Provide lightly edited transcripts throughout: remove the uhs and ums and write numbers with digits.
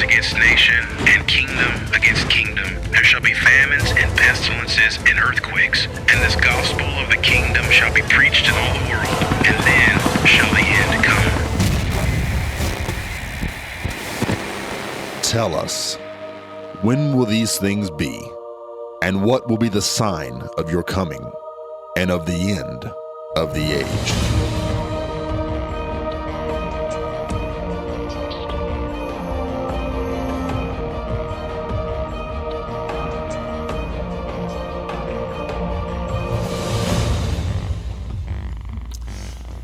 against nation, and kingdom against kingdom. There shall be famines and pestilences and earthquakes, and this gospel of the kingdom shall be preached in all the world, and then shall the end come. Tell us, when will these things be? And what will be the sign of your coming and of the end of the age?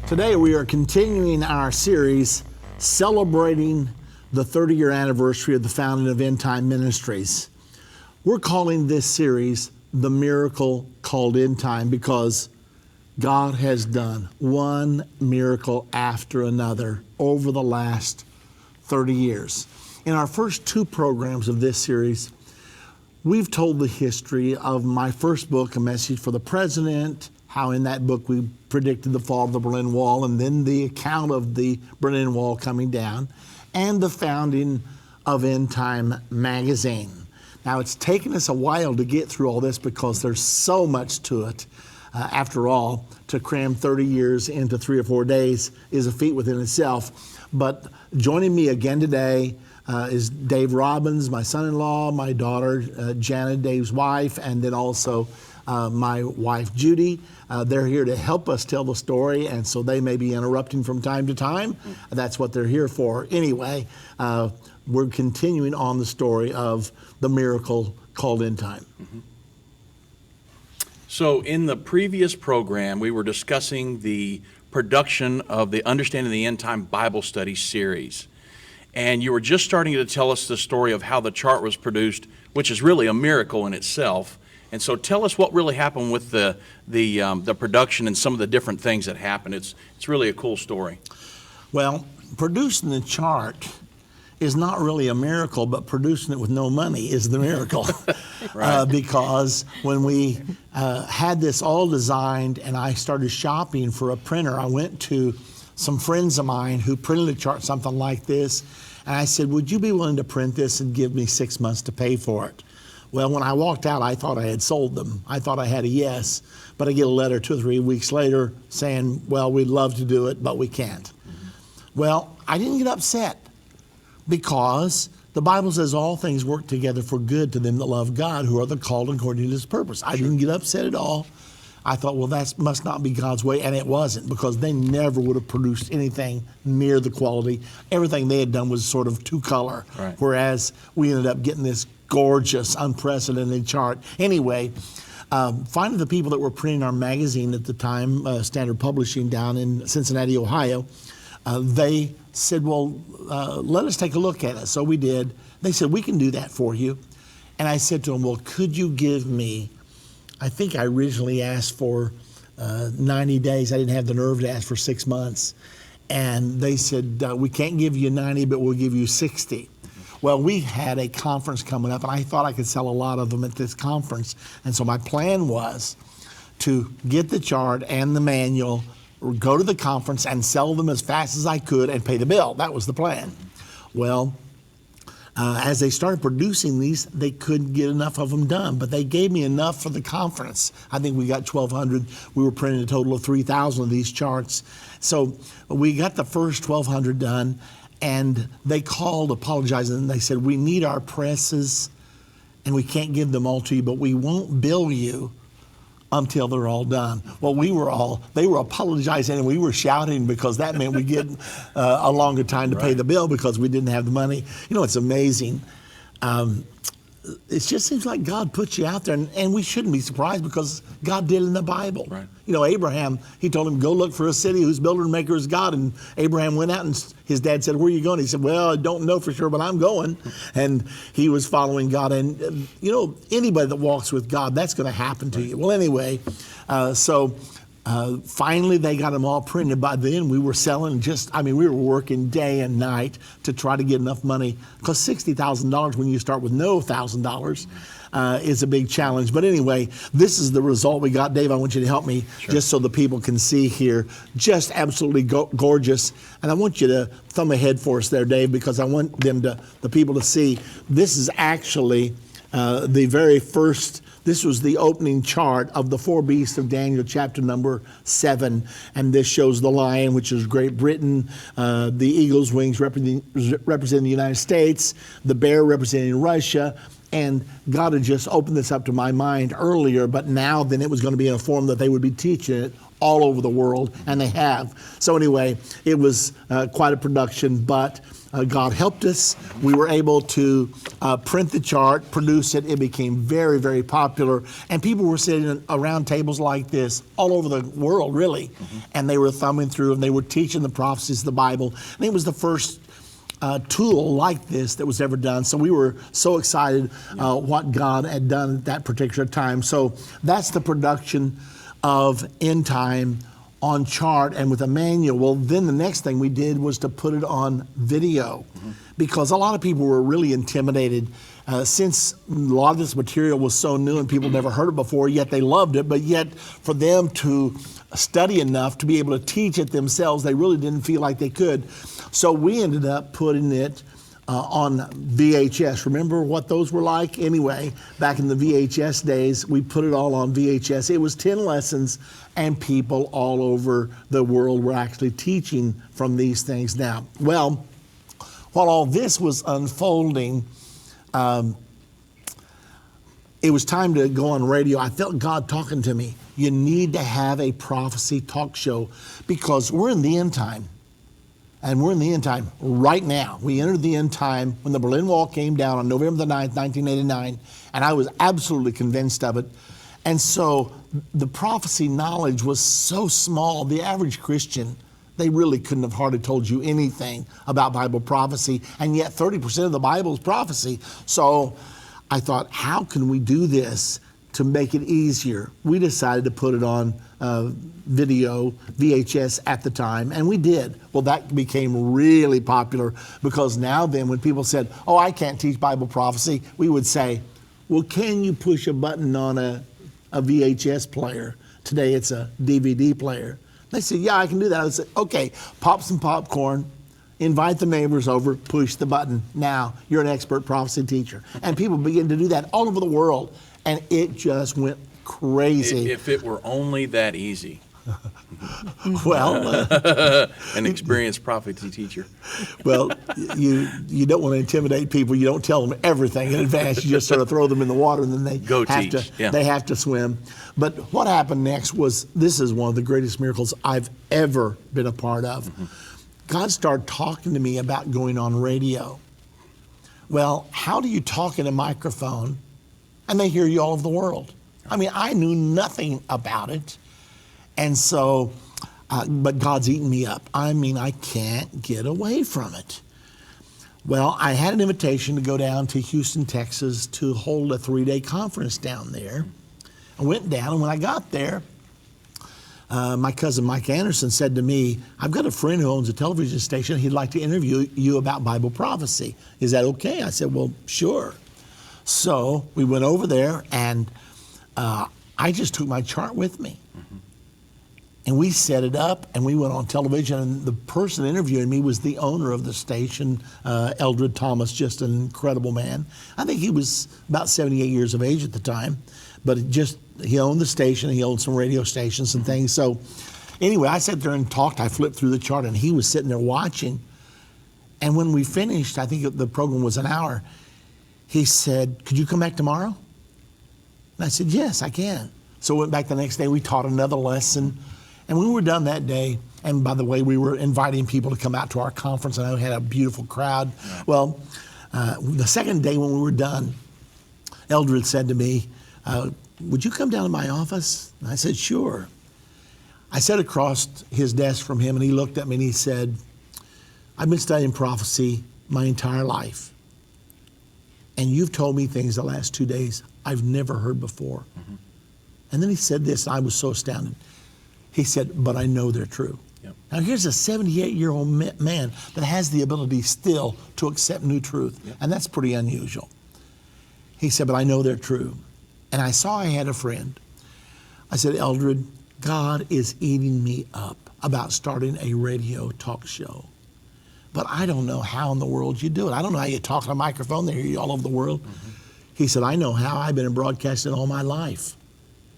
Today we are continuing our series celebrating the 30-year anniversary of the founding of Endtime Ministries. We're calling this series The Miracle Called Endtime because God has done one miracle after another over the last 30 years. In our first two programs of this series, we've told the history of my first book, A Message for the President, how in that book we predicted the fall of the Berlin Wall, and then the account of the Berlin Wall coming down, and the founding of Endtime magazine. Now, it's taken us a while to get through all this because there's so much to it. After all, to cram 30 years into 3 or 4 days is a feat within itself. But joining me again today is Dave Robbins, my son-in-law, my daughter, Janet, Dave's wife, and then also my wife, Judy. They're here to help us tell the story, and so they may be interrupting from time to time. That's what they're here for. Anyway, we're continuing on the story of the miracle called Endtime. Mm-hmm. So in the previous program, we were discussing the production of the Understanding the End Time Bible Study series. And you were just starting to tell us the story of how the chart was produced, which is really a miracle in itself. And so tell us what really happened with the production and some of the different things that happened. It's really a cool story. Well, producing the chart is not really a miracle, but producing it with no money is the miracle. Right. Because when we had this all designed and I started shopping for a printer, I went to some friends of mine who printed a chart, something like this, and I said, would you be willing to print this and give me 6 months to pay for it? Well, when I walked out, I thought I had sold them. I thought I had a yes, but I get a letter 2 or 3 weeks later saying, well, we'd love to do it, but we can't. Mm-hmm. Well, I didn't get upset because the Bible says all things work together for good to them that love God, who are the called according to his purpose. I didn't get upset at all. I thought, well, that must not be God's way, and it wasn't, because they never would have produced anything near the quality. Everything they had done was sort of two-color, right, whereas we ended up getting this gorgeous, unprecedented chart. Anyway, finally the people that were printing our magazine at the time, Standard Publishing down in Cincinnati, Ohio, they said, well, let us take a look at it. So we did. They said, we can do that for you. And I said to them, well, could you give me, I think I originally asked for 90 days. I didn't have the nerve to ask for 6 months. And they said, we can't give you 90, but we'll give you 60. Well, we had a conference coming up, and I thought I could sell a lot of them at this conference. And so my plan was to get the chart and the manual, go to the conference and sell them as fast as I could and pay the bill. That was the plan. Well, as they started producing these, they couldn't get enough of them done, but they gave me enough for the conference. I think we got 1,200. We were printing a total of 3,000 of these charts. So we got the first 1,200 done, and they called apologizing, and they said, we need our presses, and we can't give them all to you, but we won't bill you until they're all done. Well, they were apologizing, and we were shouting because that meant we get a longer time to pay the bill because we didn't have the money. You know, it's amazing. It just seems like God puts you out there, and we shouldn't be surprised because God did it in the Bible. Right. You know, Abraham, he told him, go look for a city whose builder and maker is God. And Abraham went out, and his dad said, where are you going? He said, well, I don't know for sure, but I'm going. And he was following God. And, you know, anybody that walks with God, that's going to happen to you. Well, anyway, so Finally, they got them all printed. By then, we were selling we were working day and night to try to get enough money, because $60,000 when you start with no $1,000 is a big challenge. But anyway, this is the result we got. Dave, I want you to help me just so the people can see here. Just absolutely gorgeous. And I want you to thumb ahead for us there, Dave, because I want the people to see. This is actually the very first. This was the opening chart of the four beasts of Daniel, chapter number 7. And this shows the lion, which is Great Britain, the eagle's wings representing the United States, the bear representing Russia. And God had just opened this up to my mind earlier, but now then it was going to be in a form that they would be teaching it all over the world, and they have. So anyway, it was quite a production, but God helped us. We were able to print the chart, produce it. It became very, very popular. And people were sitting around tables like this all over the world, really. And they were thumbing through, and they were teaching the prophecies of the Bible. And it was the first tool like this that was ever done. So we were so excited what God had done at that particular time. So that's the production of End Time on chart and with a manual. Well, then the next thing we did was to put it on video, because a lot of people were really intimidated since a lot of this material was so new and people never heard it before, yet they loved it. But yet for them to study enough to be able to teach it themselves, they really didn't feel like they could. So we ended up putting it on VHS. Remember what those were like? Anyway, back in the VHS days, we put it all on VHS. It was 10 lessons, and people all over the world were actually teaching from these things now. Well, while all this was unfolding, it was time to go on radio. I felt God talking to me. You need to have a prophecy talk show, because we're in the end time. And we're in the end time right now. We entered the end time when the Berlin Wall came down on November the 9th, 1989, and I was absolutely convinced of it. And so the prophecy knowledge was so small. The average Christian, they really couldn't have hardly told you anything about Bible prophecy, and yet 30% of the Bible is prophecy. So I thought, how can we do this to make it easier? We decided to put it on video, VHS at the time, and we did. Well, that became really popular, because now then when people said, oh, I can't teach Bible prophecy, we would say, well, can you push a button on a VHS player? Today it's a DVD player. They said, yeah, I can do that. I would say, okay, pop some popcorn, invite the neighbors over, push the button. Now you're an expert prophecy teacher. And people begin to do that all over the world, and it just went crazy. If it were only that easy. Well, an experienced prophecy teacher. Well, you don't want to intimidate people. You don't tell them everything in advance. You just sort of throw them in the water, and then they have to swim. But what happened next was, this is one of the greatest miracles I've ever been a part of. God started talking to me about going on radio. Well, how do you talk in a microphone and they hear you all over the world? I mean, I knew nothing about it. And so, but God's eaten me up. I mean, I can't get away from it. Well, I had an invitation to go down to Houston, Texas to hold a 3-day conference down there. I went down, and when I got there, my cousin Mike Anderson said to me, I've got a friend who owns a television station. He'd like to interview you about Bible prophecy. Is that okay? I said, well, sure. So we went over there, and I just took my chart with me. And we set it up, and we went on television, and the person interviewing me was the owner of the station, Eldred Thomas, just an incredible man. I think he was about 78 years of age at the time, but he owned the station, he owned some radio stations and things. So anyway, I sat there and talked. I flipped through the chart, and he was sitting there watching. And when we finished, I think the program was an hour, he said, could you come back tomorrow? And I said, yes, I can. So I went back the next day. We taught another lesson. And when we were done that day, and by the way, we were inviting people to come out to our conference, and I had a beautiful crowd. Yeah. Well, the second day when we were done, Eldred said to me, would you come down to my office? And I said, sure. I sat across his desk from him, and he looked at me and he said, I've been studying prophecy my entire life, and you've told me things the last 2 days I've never heard before. And then he said this, and I was so astounded. He said, but I know they're true. Yep. Now here's a 78-year-old man that has the ability still to accept new truth. Yep. And that's pretty unusual. He said, but I know they're true. And I saw I had a friend. I said, Eldred, God is eating me up about starting a radio talk show. But I don't know how in the world you do it. I don't know how you talk on a microphone. They hear you all over the world. Mm-hmm. He said, I know how. I've been in broadcasting all my life.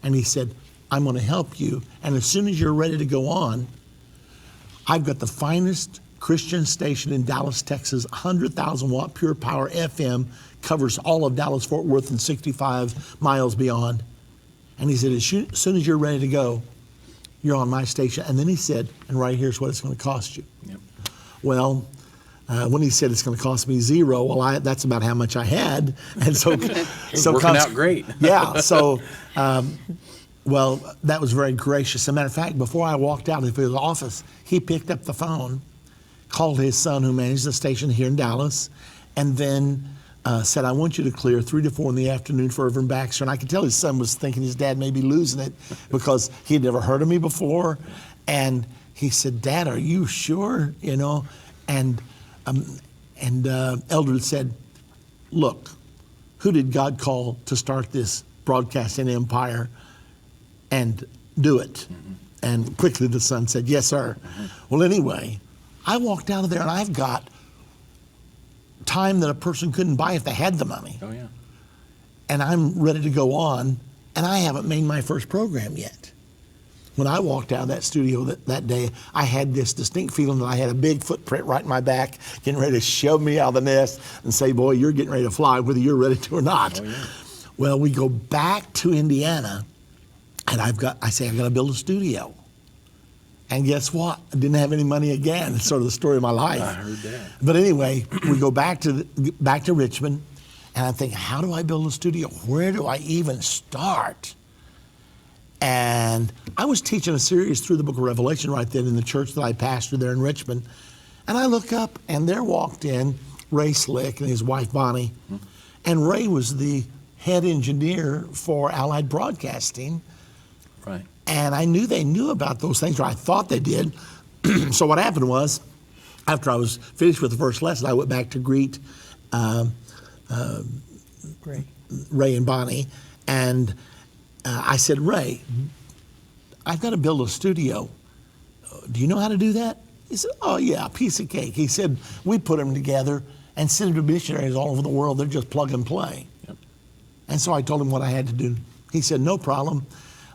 And he said, I'm going to help you. And as soon as you're ready to go on, I've got the finest Christian station in Dallas, Texas, 100,000 watt pure power FM, covers all of Dallas, Fort Worth and 65 miles beyond. And he said, as soon as you're ready to go, you're on my station. And then he said, and right here's what it's going to cost you. Yep. Well, when he said it's going to cost me $0, well, that's about how much I had. And so, working out great. Yeah. So, well, that was very gracious. As a matter of fact, before I walked out of his office, he picked up the phone, called his son who managed the station here in Dallas, and then said, I want you to clear 3 to 4 in the afternoon for Irvin Baxter. And I could tell his son was thinking his dad may be losing it because he had never heard of me before. And he said, Dad, are you sure? You know, and Eldred said, look, who did God call to start this broadcasting empire and do it? Mm-hmm. And quickly the son said, yes, sir. Mm-hmm. Well, anyway, I walked out of there and I've got time that a person couldn't buy if they had the money. Oh, yeah. And I'm ready to go on, and I haven't made my first program yet. When I walked out of that studio that day, I had this distinct feeling that I had a big footprint right in my back, getting ready to shove me out of the nest and say, boy, you're getting ready to fly, whether you're ready to or not. Oh, yeah. Well, we go back to Indiana, and I got to build a studio. And guess what? I didn't have any money again. It's sort of the story of my life. I heard that. But anyway, we go back to Richmond, and I'm thinking, how do I build a studio? Where do I even start? And I was teaching a series through the book of Revelation right then in the church that I pastored there in Richmond. And I look up, and there walked in Ray Slick and his wife Bonnie. Mm-hmm. And Ray was the head engineer for Allied Broadcasting. Right. And I knew they knew about those things, or I thought they did. So what happened was, after I was finished with the first lesson, I went back to greet Ray and Bonnie. And I said, Ray, I've got to build a studio. Do you know how to do that? He said, oh, yeah, a piece of cake. He said, we put them together and send them to missionaries all over the world. They're just plug and play. Yep. And so I told him what I had to do. He said, no problem.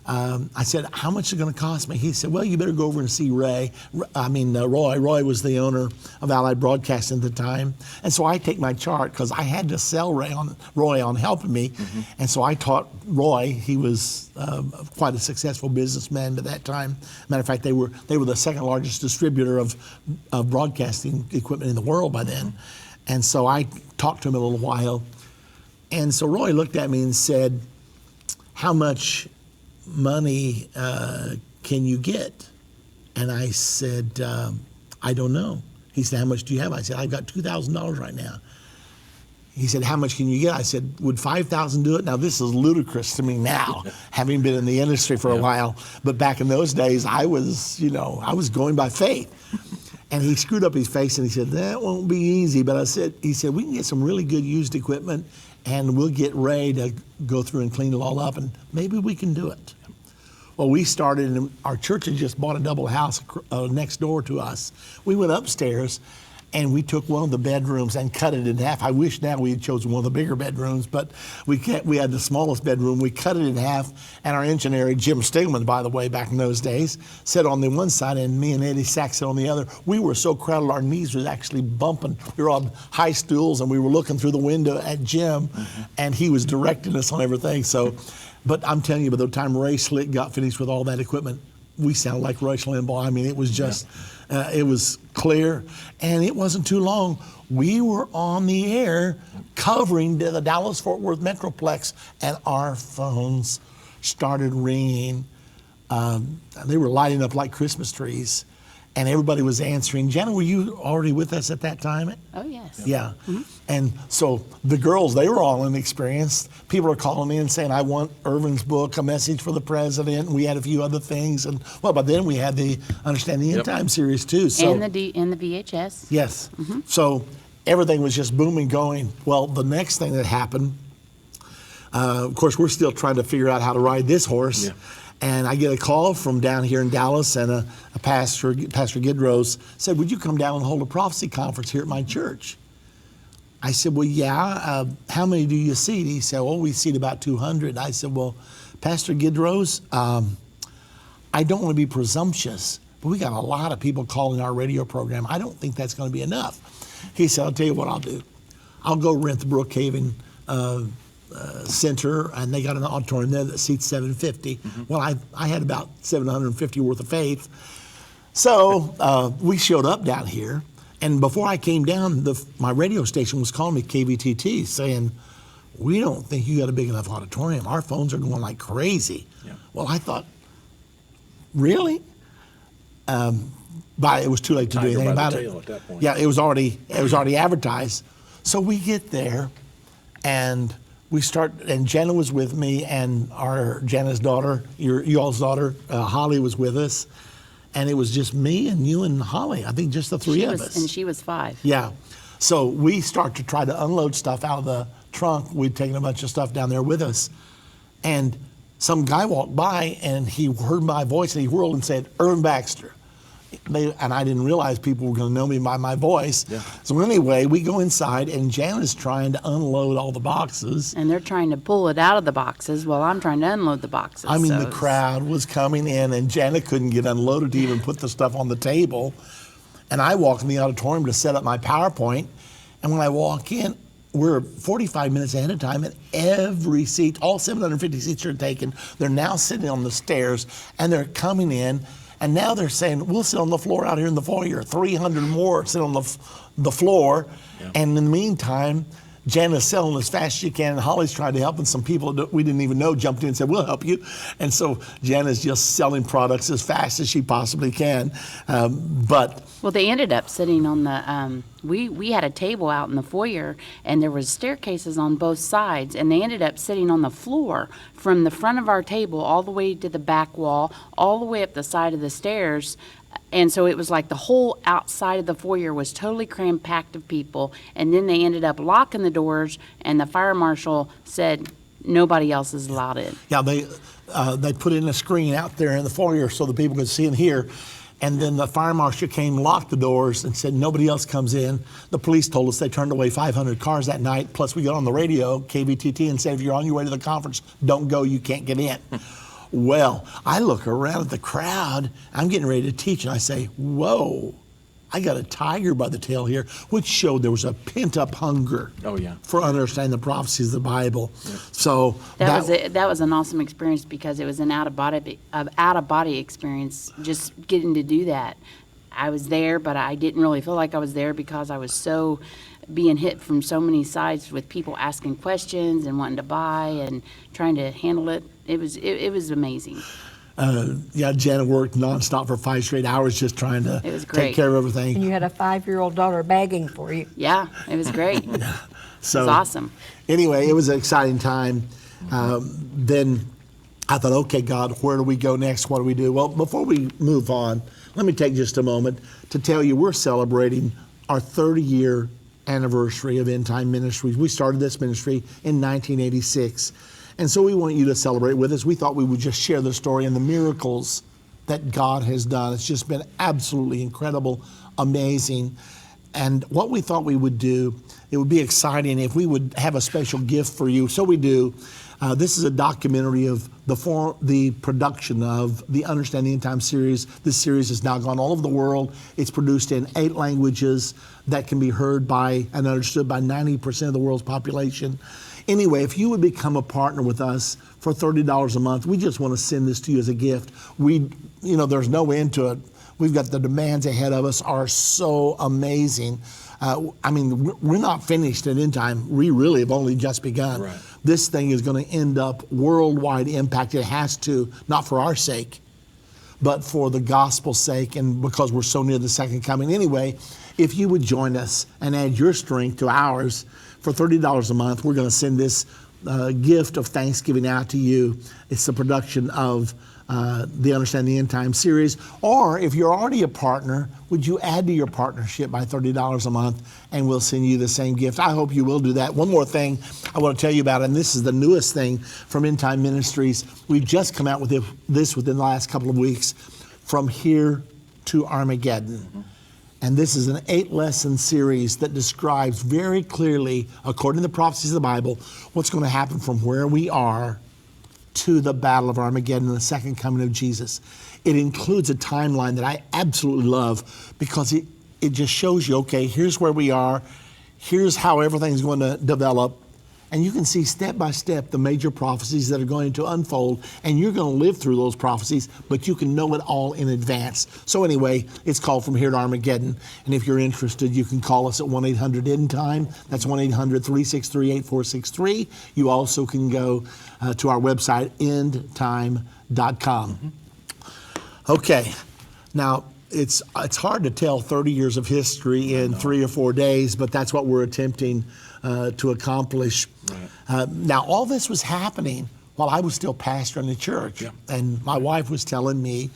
I said, how much is it going to cost me? He said, well, you better go over and see Roy. Roy was the owner of Allied Broadcasting at the time. And so I take my chart because I had to sell Roy on helping me. Mm-hmm. And so I taught Roy. He was quite a successful businessman at that time. Matter of fact, they were the second largest distributor of broadcasting equipment in the world by then. Mm-hmm. And so I talked to him a little while. And so Roy looked at me and said, how much money can you get? And I said, I don't know. He said, how much do you have? I said, I've got $2,000 right now. He said, how much can you get? I said, would $5,000 do it? Now, this is ludicrous to me now, having been in the industry for a while. But back in those days, I was going by faith. And he screwed up his face and he said, that won't be easy. But he said, we can get some really good used equipment and we'll get Ray to go through and clean it all up, and maybe we can do it. Well, we started, and our church had just bought a double house next door to us. We went upstairs, and we took one of the bedrooms and cut it in half. I wish now we had chosen one of the bigger bedrooms, but we had the smallest bedroom. We cut it in half, and our engineer, Jim Stigman, by the way, back in those days, sat on the one side, and me and Eddie Sachs sat on the other. We were so crowded, our knees was actually bumping. We were on high stools, and we were looking through the window at Jim, and he was directing us on everything. So, but I'm telling you, by the time Ray Slick got finished with all that equipment, we sounded like Rush Limbaugh. I mean, it was just, it was clear. And it wasn't too long. We were on the air covering the Dallas-Fort Worth Metroplex, and our phones started ringing. They were lighting up like Christmas trees. and everybody was answering. Jenna, were you already with us at that time? Oh, yes. Yeah. And so the girls, they were all inexperienced. People are calling in saying, I want Irvin's book, A Message for the President. And we had a few other things. And well, by then we had the Understanding the End Time series too. So, And the VHS. yes. So everything was just booming, going. Well, the next thing that happened, of course, we're still trying to figure out how to ride this horse. Yeah. And I get a call from down here in Dallas, and a pastor, Pastor Gidrose, said, would you come down and hold a prophecy conference here at my church? I said, well, yeah. How many do you seat? He said, well, we seat about 200. I said, well, Pastor Gidrose, I don't want to be presumptuous, but we got a lot of people calling our radio program. I don't think that's going to be enough. He said, I'll tell you what I'll do. I'll go rent the Brookhaven Center, and they got an auditorium there that seats 750. Well, I had about 750 worth of faith. So we showed up down here, and before I came down, my radio station was calling me, KVTT, saying, we don't think you got a big enough auditorium. Our phones are going like crazy. Yeah. Well, I thought, really? But it was too late to do Tiger anything by about the it. tail at that point. Yeah, it was already advertised. So we get there, and we start, and Jenna was with me, and Jenna's daughter, y'all's daughter, Holly, was with us, and it was just me and you and Holly. I think just the three of us. And she was 5. Yeah. So we start to try to unload stuff out of the trunk. We'd taken a bunch of stuff down there with us, and some guy walked by, and he heard my voice, and he whirled and said, Irvin Baxter. And I didn't realize people were going to know me by my voice. Yeah. So anyway, we go inside, and Jana's trying to unload all the boxes. And they're trying to pull it out of the boxes while I'm trying to unload the boxes. I mean, So the crowd was coming in, and Jana couldn't get unloaded to even put the stuff on the table. And I walk in the auditorium to set up my PowerPoint, and when I walk in, we're 45 minutes ahead of time, and every seat, all 750 seats are taken. They're now sitting on the stairs, and they're coming in. And now they're saying, we'll sit on the floor out here in the foyer. 300 more sit on the floor. Yeah. And in the meantime, Jana's selling as fast as she can, and Holly's trying to help, and some people that we didn't even know jumped in and said, we'll help you. And so Jana's just selling products as fast as she possibly can. Well, they ended up sitting on the, we had a table out in the foyer, and there was staircases on both sides, and they ended up sitting on the floor from the front of our table all the way to the back wall, all the way up the side of the stairs. And so it was like the whole outside of the foyer was totally crammed packed of people. And then they ended up locking the doors, and the fire marshal said nobody else is allowed in. Yeah, they put in a screen out there in the foyer so the people could see and hear. And then the fire marshal came, locked the doors, and said nobody else comes in. The police told us they turned away 500 cars that night. Plus, we got on the radio, KVTT, and said, if you're on your way to the conference, don't go, you can't get in. Well, I look around at the crowd. I'm getting ready to teach, and I say, whoa, I got a tiger by the tail here, which showed there was a pent-up hunger Oh, yeah. for understanding the prophecies of the Bible. Yeah. So That was an awesome experience because it was an out-of-body experience, just getting to do that. I was there, but I didn't really feel like I was there because I was so being hit from so many sides with people asking questions and wanting to buy and trying to handle it. It was amazing. Yeah, Janet worked nonstop for 5 straight hours just trying to It was great. take care of everything. And you had a 5-year-old daughter begging for you. Yeah, it was great. It So was awesome. Anyway, it was an exciting time. Then I thought, okay, God, where do we go next? What do we do? Well, before we move on, let me take just a moment to tell you we're celebrating our 30-year anniversary of Endtime Ministries. We started this ministry in 1986. And so we want you to celebrate with us. We thought we would just share the story and the miracles that God has done. It's just been absolutely incredible, amazing. And what we thought we would do, it would be exciting if we would have a special gift for you. So we do. This is a documentary of the production of the Understanding the End Time series. This series has now gone all over the world. It's produced in 8 languages that can be heard by and understood by 90% of the world's population. Anyway, if you would become a partner with us for $30 a month, we just want to send this to you as a gift. There's no end to it. We've got the demands ahead of us are so amazing. We're not finished at End Time. We really have only just begun. Right. This thing is going to end up worldwide impact. It has to, not for our sake, but for the gospel's sake and because we're so near the second coming. Anyway, if you would join us and add your strength to ours for $30 a month, we're going to send this gift of Thanksgiving out to you. It's the production of the Understand the End Time series. Or if you're already a partner, would you add to your partnership by $30 a month and we'll send you the same gift. I hope you will do that. One more thing I want to tell you about, and this is the newest thing from Endtime Ministries. We've just come out with this within the last couple of weeks, From Here to Armageddon. And this is an 8-lesson series that describes very clearly, according to the prophecies of the Bible, what's going to happen from where we are to the battle of Armageddon and the second coming of Jesus. It includes a timeline that I absolutely love because it just shows you, okay, here's where we are, here's how everything's going to develop, and you can see step by step the major prophecies that are going to unfold, and you're going to live through those prophecies, but you can know it all in advance. So anyway, it's called From Here to Armageddon, and if you're interested, you can call us at 1-800-END-TIME. That's 1-800-363-8463. You also can go to our website, endtime.com. Okay, now it's hard to tell 30 years of history in 3 or 4 days, but that's what we're attempting to accomplish. Right. Now, all this was happening while I was still pastoring the church. Yeah. And my wife was telling me,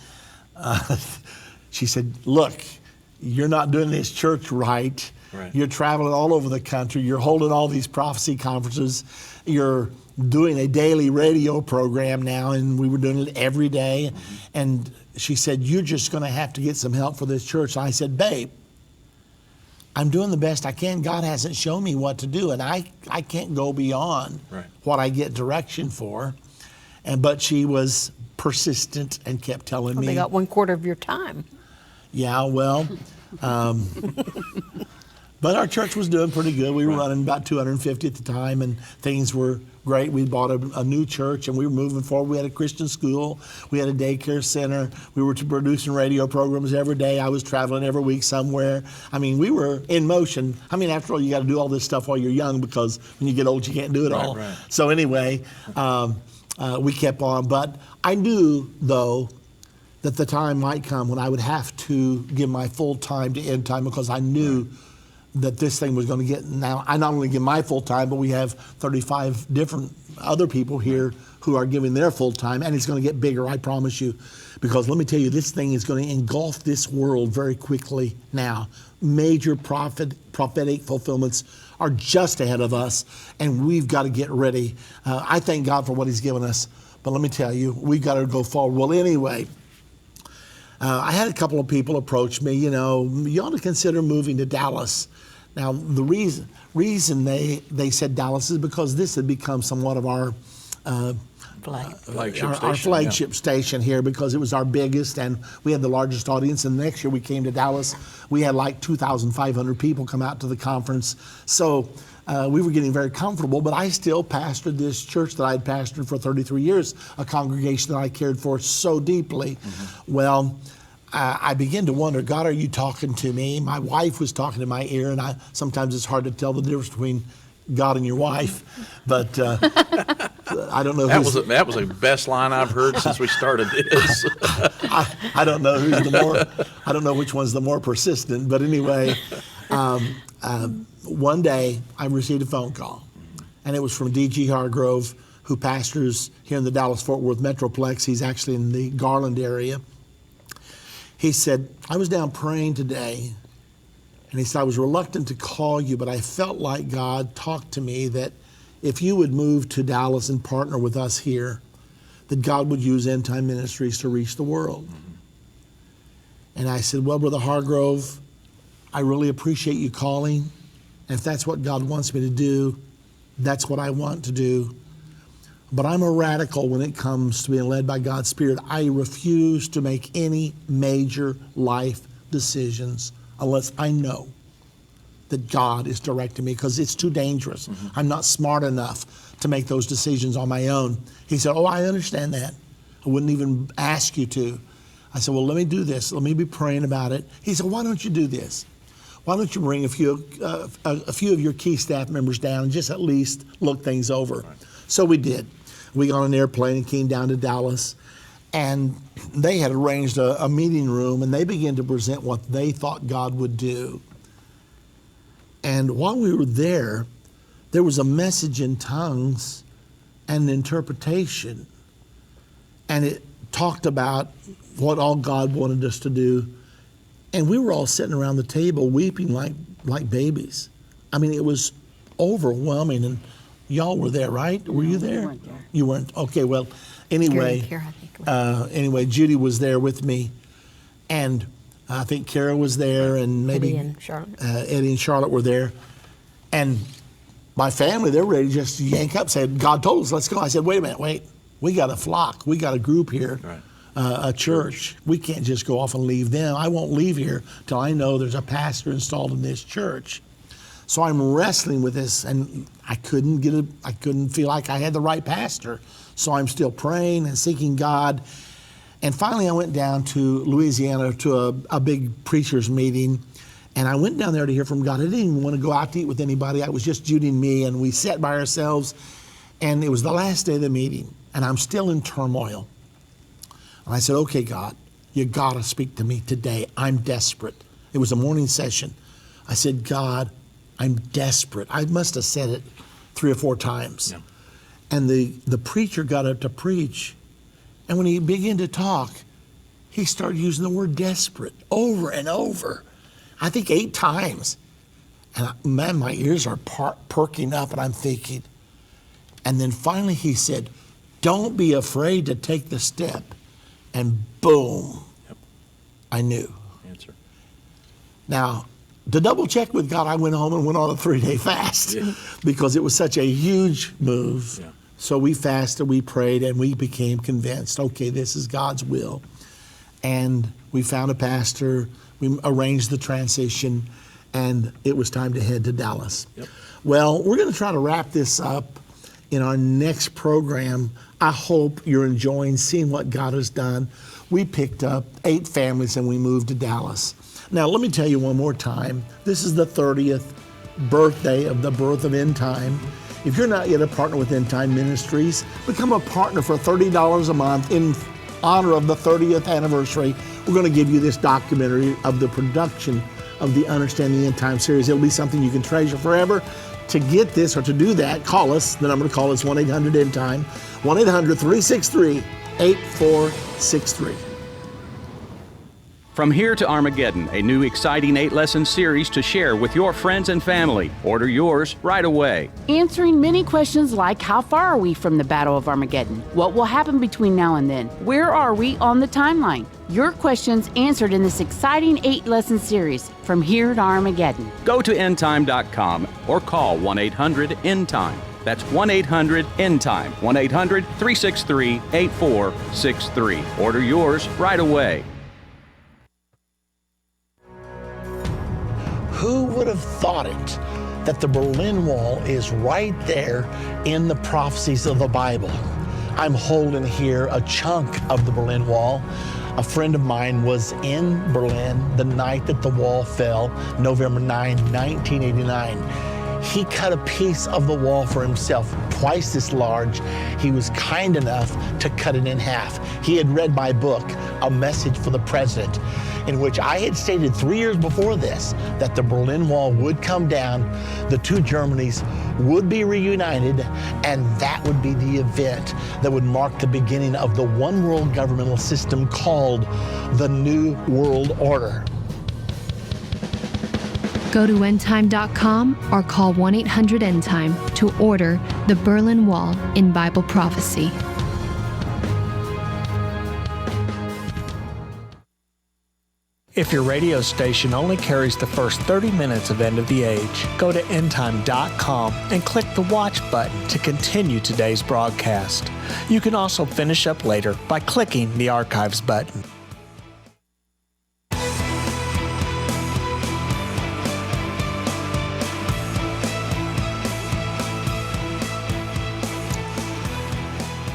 she said, look, you're not doing this church right. Right. You're traveling all over the country. You're holding all these prophecy conferences. You're doing a daily radio program now, and we were doing it every day. Mm-hmm. And she said, you're just going to have to get some help for this church. And I said, babe, I'm doing the best I can. God hasn't shown me what to do, and I can't go beyond what I get direction for. But she was persistent and kept telling me. They got 1/4 of your time. Yeah, well, but our church was doing pretty good. We were running about 250 at the time, and things were great. We bought a new church, and we were moving forward. We had a Christian school. We had a daycare center. We were producing radio programs every day. I was traveling every week somewhere. I mean, we were in motion. I mean, after all, you got to do all this stuff while you're young because when you get old, you can't do it all. Right. So anyway, we kept on. But I knew, though, that the time might come when I would have to give my full time to End Time because I knew that this thing was going to get. Now, I not only give my full time, but we have 35 different other people here who are giving their full time, and it's going to get bigger, I promise you. Because let me tell you, this thing is going to engulf this world very quickly now. Major prophetic fulfillments are just ahead of us, and we've got to get ready. I thank God for what He's given us, but let me tell you, we've got to go forward. Well, anyway, I had a couple of people approach me, you ought to consider moving to Dallas. Now, the reason they said Dallas is because this had become somewhat of our flagship station here because it was our biggest and we had the largest audience. And the next year we came to Dallas, we had like 2,500 people come out to the conference. So we were getting very comfortable, but I still pastored this church that I'd pastored for 33 years, a congregation that I cared for so deeply. Mm-hmm. Well, I began to wonder, God, are you talking to me? My wife was talking in my ear, and sometimes it's hard to tell the difference between God and your wife, but I don't know. That was the best line I've heard since we started this. I don't know I don't know which one's the more persistent, but anyway, one day I received a phone call, and it was from D.G. Hargrove, who pastors here in the Dallas-Fort Worth Metroplex. He's actually in the Garland area. He said, I was down praying today, and he said, I was reluctant to call you, but I felt like God talked to me that if you would move to Dallas and partner with us here, that God would use Endtime Ministries to reach the world. Mm-hmm. And I said, well, Brother Hargrove, I really appreciate you calling. And if that's what God wants me to do, that's what I want to do. But I'm a radical when it comes to being led by God's Spirit. I refuse to make any major life decisions unless I know that God is directing me, because it's too dangerous. Mm-hmm. I'm not smart enough to make those decisions on my own. He said, oh, I understand that. I wouldn't even ask you to. I said, well, let me do this. Let me be praying about it. He said, why don't you do this? Why don't you bring a few of your key staff members down and just at least look things over? Right. So we did. We got on an airplane and came down to Dallas. And they had arranged a meeting room, and they began to present what they thought God would do. And while we were there was a message in tongues and an interpretation. And it talked about what all God wanted us to do. And we were all sitting around the table weeping like babies. I mean, it was overwhelming. And y'all were there, right? Were you there? We weren't there. You weren't? Okay, well, anyway. Kara, I think. Anyway, Judy was there with me. And I think Kara was there, and maybe Eddie and Charlotte. Eddie and Charlotte were there. And my family, they're ready to just yank up, said, God told us, let's go. I said, wait a minute, wait. We got a flock. We got a group here, Right. A church. We can't just go off and leave them. I won't leave here till I know there's a pastor installed in this church. So I'm wrestling with this, and I couldn't feel like I had the right pastor. So I'm still praying and seeking God. And finally I went down to Louisiana to a big preacher's meeting. And I went down there to hear from God. I didn't even want to go out to eat with anybody. I was just Judy and me, and we sat by ourselves. And it was the last day of the meeting, and I'm still in turmoil. And I said, okay, God, you got to speak to me today. I'm desperate. It was a morning session. I said, God, I'm desperate. I must have said it 3 or 4 times. Yeah. And the preacher got up to preach. And when he began to talk, he started using the word desperate over and over. I think 8 times. And man, my ears are perking up, and I'm thinking. And then finally he said, don't be afraid to take the step. And boom, Yep. I knew. Answer. Now, to double check with God, I went home and went on a 3-day fast because it was such a huge move. Yeah. So we fasted, we prayed, and we became convinced, okay, this is God's will. And we found a pastor, we arranged the transition, and it was time to head to Dallas. Yep. Well, we're going to try to wrap this up in our next program. I hope you're enjoying seeing what God has done. We picked up 8 families and we moved to Dallas. Now, let me tell you one more time. This is the 30th birthday of the birth of Endtime. If you're not yet a partner with Endtime Ministries, become a partner for $30 a month in honor of the 30th anniversary. We're going to give you this documentary of the production of the Understanding the End Time series. It'll be something you can treasure forever. To get this or to do that, call us. The number to call is 1-800-END-TIME, 1-800-363-8463. From Here to Armageddon, a new exciting 8-lesson series to share with your friends and family. Order yours right away. Answering many questions like, how far are we from the Battle of Armageddon? What will happen between now and then? Where are we on the timeline? Your questions answered in this exciting 8-lesson series, From Here to Armageddon. Go to endtime.com or call 1-800-END-TIME. That's 1-800-END-TIME, 1-800-363-8463. Order yours right away. Who would have thought it that the Berlin Wall is right there in the prophecies of the Bible? I'm holding here a chunk of the Berlin Wall. A friend of mine was in Berlin the night that the wall fell, November 9, 1989. He cut a piece of the wall for himself, twice this large. He was kind enough to cut it in half. He had read my book, A Message for the President, in which I had stated 3 years before this that the Berlin Wall would come down, the 2 Germanys would be reunited, and that would be the event that would mark the beginning of the one world governmental system called the New World Order. Go to endtime.com or call 1-800-END-TIME to order The Berlin Wall in Bible Prophecy. If your radio station only carries the first 30 minutes of End of the Age, go to endtime.com and click the Watch button to continue today's broadcast. You can also finish up later by clicking the Archives button.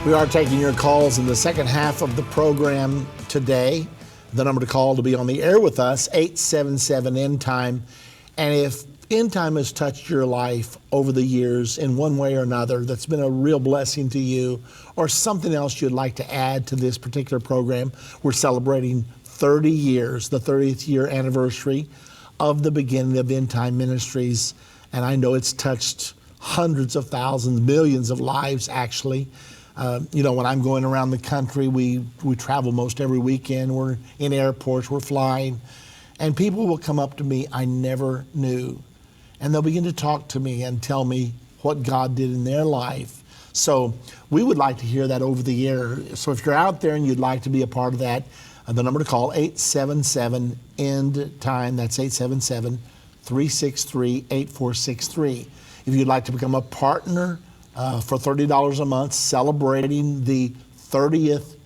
We are taking your calls in the second half of the program today. The number to call to be on the air with us, 877-END-TIME. And if End Time has touched your life over the years in one way or another that's been a real blessing to you, or something else you'd like to add to this particular program, we're celebrating 30 years, the 30th year anniversary of the beginning of End Time Ministries. And I know it's touched hundreds of thousands, millions of lives, actually. When I'm going around the country, we travel most every weekend. We're in airports, we're flying. And people will come up to me I never knew. And they'll begin to talk to me and tell me what God did in their life. So we would like to hear that over the air. So if you're out there and you'd like to be a part of that, the number to call, 877-END-TIME. That's 877-363-8463. If you'd like to become a partner for $30 a month, celebrating the 30th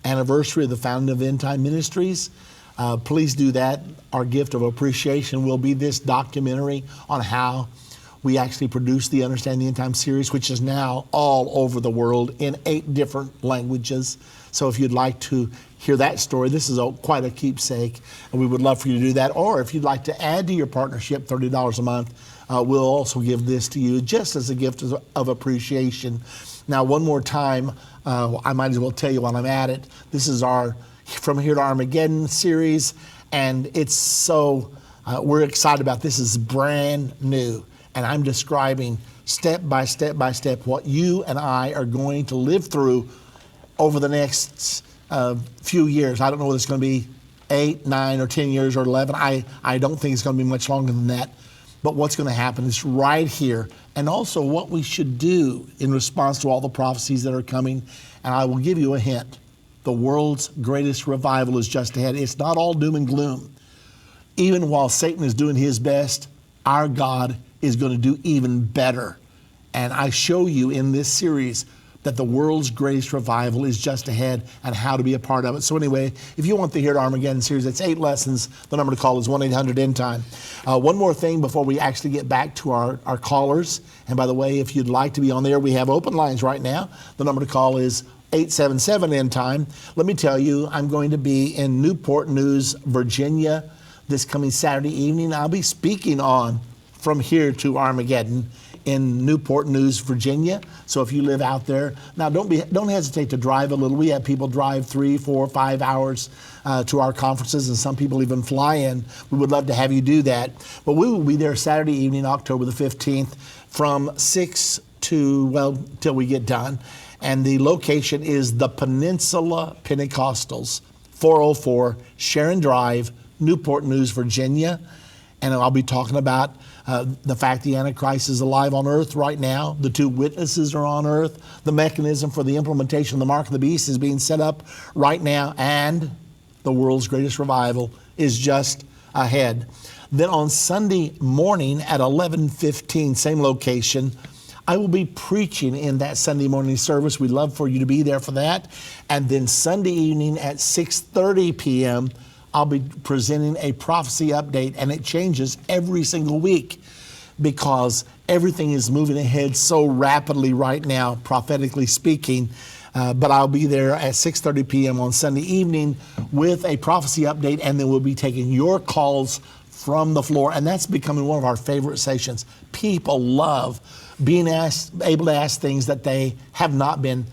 anniversary of the founding of End Time Ministries, please do that. Our gift of appreciation will be this documentary on how we actually produced the Understanding the End Time series, which is now all over the world in 8 different languages. So if you'd like to hear that story, this is quite a keepsake, and we would love for you to do that. Or if you'd like to add to your partnership, $30 a month, we'll also give this to you just as a gift of appreciation. Now, one more time, I might as well tell you while I'm at it, this is our From Here to Armageddon series, and it's so, we're excited about this. Is brand new, and I'm describing step by step by step what you and I are going to live through over the next few years. I don't know whether it's going to be 8, 9, or 10 years or 11. I don't think it's going to be much longer than that. But what's going to happen is right here, and also what we should do in response to all the prophecies that are coming. And I will give you a hint. The world's greatest revival is just ahead. It's not all doom and gloom. Even while Satan is doing his best, our God is going to do even better. And I show you in this series that the world's greatest revival is just ahead and how to be a part of it. So anyway, if you want the Here to Armageddon series, it's 8 lessons. The number to call is 1-800-END-TIME. One more thing before we actually get back to our callers. And by the way, if you'd like to be on there, we have open lines right now. The number to call is 877-END-TIME. Let me tell you, I'm going to be in Newport News, Virginia this coming Saturday evening. I'll be speaking on From Here to Armageddon in Newport News, Virginia. So if you live out there, now don't hesitate to drive a little. We have people drive 3, 4, 5 hours to our conferences, and some people even fly in. We would love to have you do that. But we will be there Saturday evening, October the 15th, from 6 to, till we get done. And the location is the Peninsula Pentecostals, 404 Sharon Drive, Newport News, Virginia. And I'll be talking about the fact the Antichrist is alive on earth right now. The 2 witnesses are on earth. The mechanism for the implementation of the mark of the beast is being set up right now. And the world's greatest revival is just ahead. Then on Sunday morning at 11:15, same location, I will be preaching in that Sunday morning service. We'd love for you to be there for that. And then Sunday evening at 6:30 p.m., I'll be presenting a prophecy update, and it changes every single week because everything is moving ahead so rapidly right now, prophetically speaking. But I'll be there at 6:30 p.m. on Sunday evening with a prophecy update, and then we'll be taking your calls from the floor, and that's becoming one of our favorite sessions. People love being able to ask things that they have not been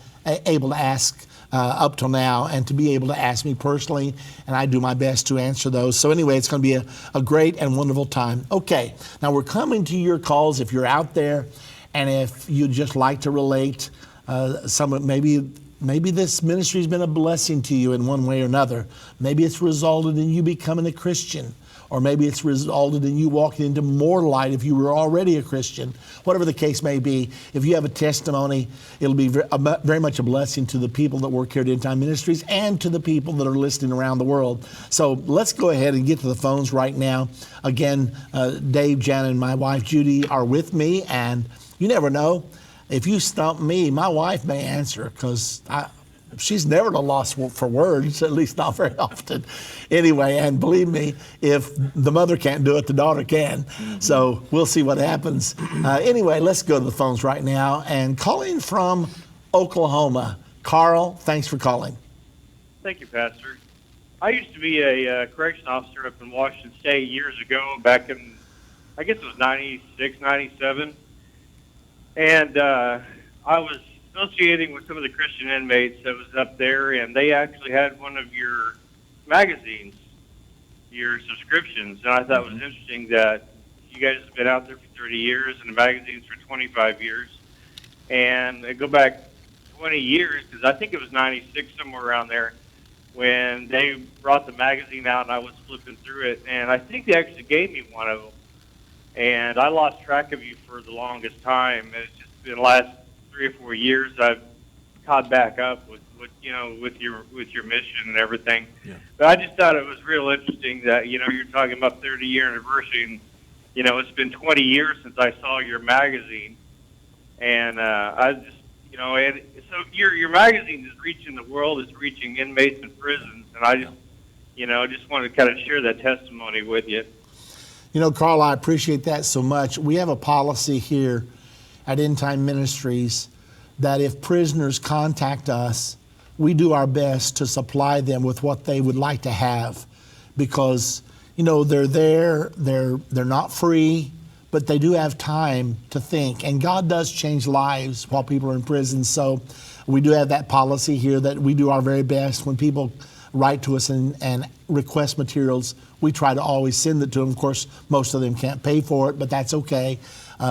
able to ask up till now, and to be able to ask me personally, and I do my best to answer those. So anyway, it's going to be a great and wonderful time. Okay, now we're coming to your calls. If you're out there, and if you'd just like to relate, maybe this ministry has been a blessing to you in one way or another. Maybe it's resulted in you becoming a Christian, or maybe it's resulted in you walking into more light if you were already a Christian. Whatever the case may be, if you have a testimony, it'll be very much a blessing to the people that work here at Endtime Ministries and to the people that are listening around the world. So let's go ahead and get to the phones right now. Again, Dave, Jan, and my wife Judy are with me, and you never know. If you stump me, my wife may answer, because she's never at a loss for words, at least not very often. Anyway, and believe me, if the mother can't do it, the daughter can. So we'll see what happens. Anyway, let's go to the phones right now. And calling from Oklahoma, Carl, thanks for calling. Thank you, Pastor. I used to be a correction officer up in Washington State years ago, back in I guess it was 96, 97. And I was associating with some of the Christian inmates that was up there, and they actually had one of your magazines, your subscriptions. And I thought it was interesting that you guys have been out there for 30 years and the magazines for 25 years. And they go back 20 years, because I think it was 96, somewhere around there, when they brought the magazine out and I was flipping through it. And I think they actually gave me one of them. And I lost track of you for the longest time. And it's just been the last 3 or 4 years I've caught back up with your mission and everything. Yeah. But I just thought it was real interesting that, you're talking about 30-year anniversary, and, it's been 20 years since I saw your magazine. And I just, and so your magazine is reaching the world, it's reaching inmates in prisons, and I just wanted to kind of share that testimony with you. Carl, I appreciate that so much. We have a policy here at Endtime Ministries that if prisoners contact us, we do our best to supply them with what they would like to have, because they're there, they're not free, but they do have time to think, and God does change lives while people are in prison. So we do have that policy here that we do our very best when people write to us and request materials. We try to always send it to them. Of course, most of them can't pay for it, but that's okay.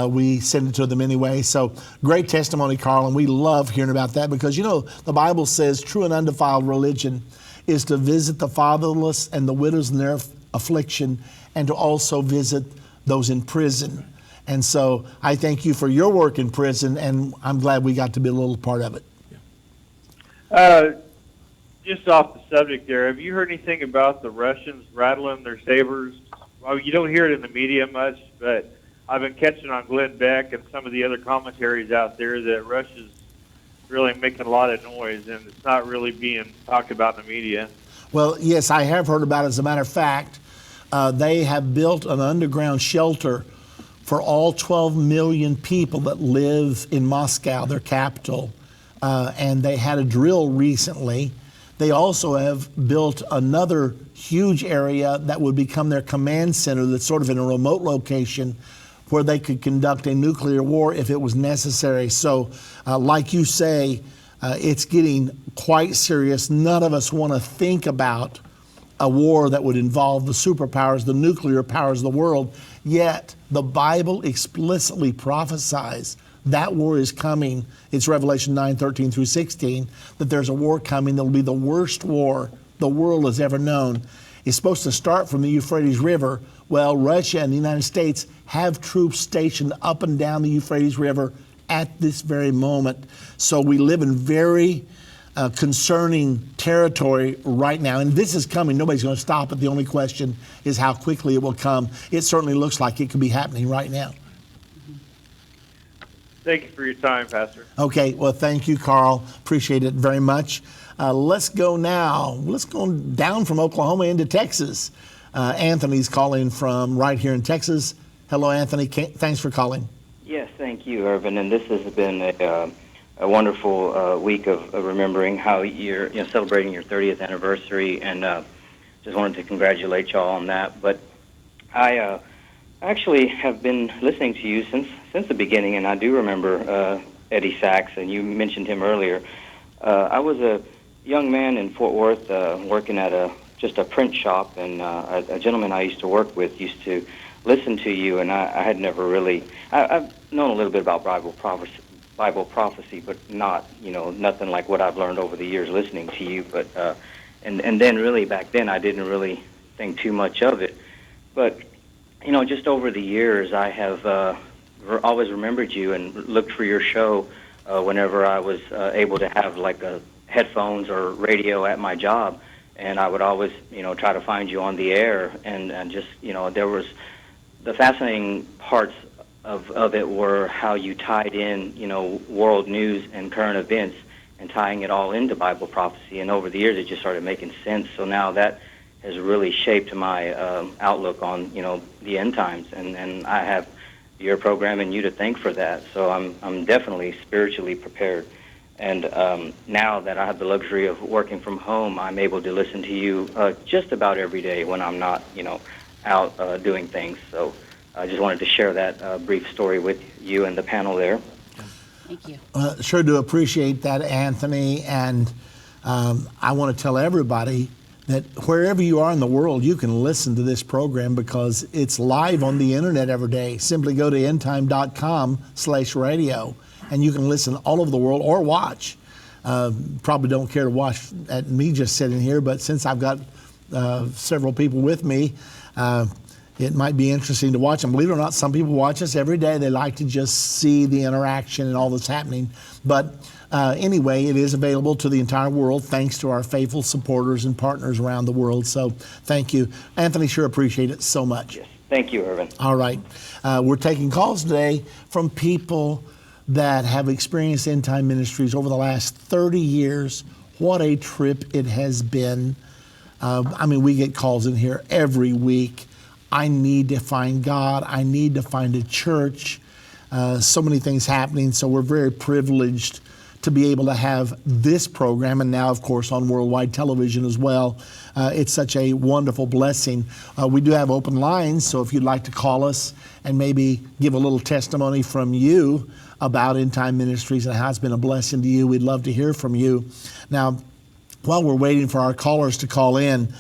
We send it to them anyway. So great testimony, Carl, and we love hearing about that, because the Bible says true and undefiled religion is to visit the fatherless and the widows in their affliction, and to also visit those in prison. And so I thank you for your work in prison, and I'm glad we got to be a little part of it. Just off the subject there, have you heard anything about the Russians rattling their sabers? Well, you don't hear it in the media much, but I've been catching on Glenn Beck and some of the other commentaries out there that Russia's really making a lot of noise, and it's not really being talked about in the media. Well, yes, I have heard about it. As a matter of fact, they have built an underground shelter for all 12 million people that live in Moscow, their capital, and they had a drill recently. They also have built another huge area that would become their command center, that's sort of in a remote location where they could conduct a nuclear war if it was necessary. So like you say, it's getting quite serious. None of us want to think about a war that would involve the superpowers, the nuclear powers of the world. Yet the Bible explicitly prophesies that war is coming. It's Revelation 9:13 through 16, that there's a war coming that will be the worst war the world has ever known. It's supposed to start from the Euphrates River. Well, Russia and the United States have troops stationed up and down the Euphrates River at this very moment. So we live in very concerning territory right now. And this is coming. Nobody's going to stop it. The only question is how quickly it will come. It certainly looks like it could be happening right now. Thank you for your time, Pastor. Okay, well, thank you, Carl. Appreciate it very much. Let's go now. Let's go down from Oklahoma into Texas. Anthony's calling from right here in Texas. Hello, Anthony. Thanks for calling. Yes, thank you, Irvin. And this has been a wonderful week of remembering how you're celebrating your 30th anniversary, and just wanted to congratulate y'all on that. But I actually have been listening to you since the beginning, and I do remember Eddie Sachs, and you mentioned him earlier. I was a young man in Fort Worth working at just a print shop, and a gentleman I used to work with used to listen to you, and I had never really... I've known a little bit about Bible prophecy, but not, nothing like what I've learned over the years listening to you. But and then really back then I didn't really think too much of it. But, just over the years I have always remembered you and looked for your show whenever I was able to have like headphones or radio at my job. And I would always, try to find you on the air, and just, there was the fascinating parts of it were how you tied in, world news and current events and tying it all into Bible prophecy. And over the years, it just started making sense. So now that has really shaped my outlook on, the end times. And I have your program and you to thank for that. So I'm definitely spiritually prepared. And now that I have the luxury of working from home, I'm able to listen to you just about every day when I'm not, out doing things. So I just wanted to share that brief story with you and the panel there. Thank you. Sure do appreciate that, Anthony. And I want to tell everybody that wherever you are in the world, you can listen to this program because it's live on the internet every day. Simply go to endtime.com/radio and you can listen all over the world or watch. Probably don't care to watch at me just sitting here, but since I've got several people with me, it might be interesting to watch them. Believe it or not, some people watch us every day. They like to just see the interaction and all that's happening. But anyway, it is available to the entire world thanks to our faithful supporters and partners around the world. So thank you. Anthony, sure appreciate it so much. Yes. Thank you, Irvin. All right. We're taking calls today from people that have experienced Endtime Ministries over the last 30 years. What a trip it has been. I mean, we get calls in here every week. I need to find God. I need to find a church. So many things happening. So we're very privileged to be able to have this program, and now, of course, on worldwide television as well. It's such a wonderful blessing. We do have open lines, so if you'd like to call us and maybe give a little testimony from you about Endtime Ministries and how it's been a blessing to you, we'd love to hear from you. Now, while we're waiting for our callers to call in,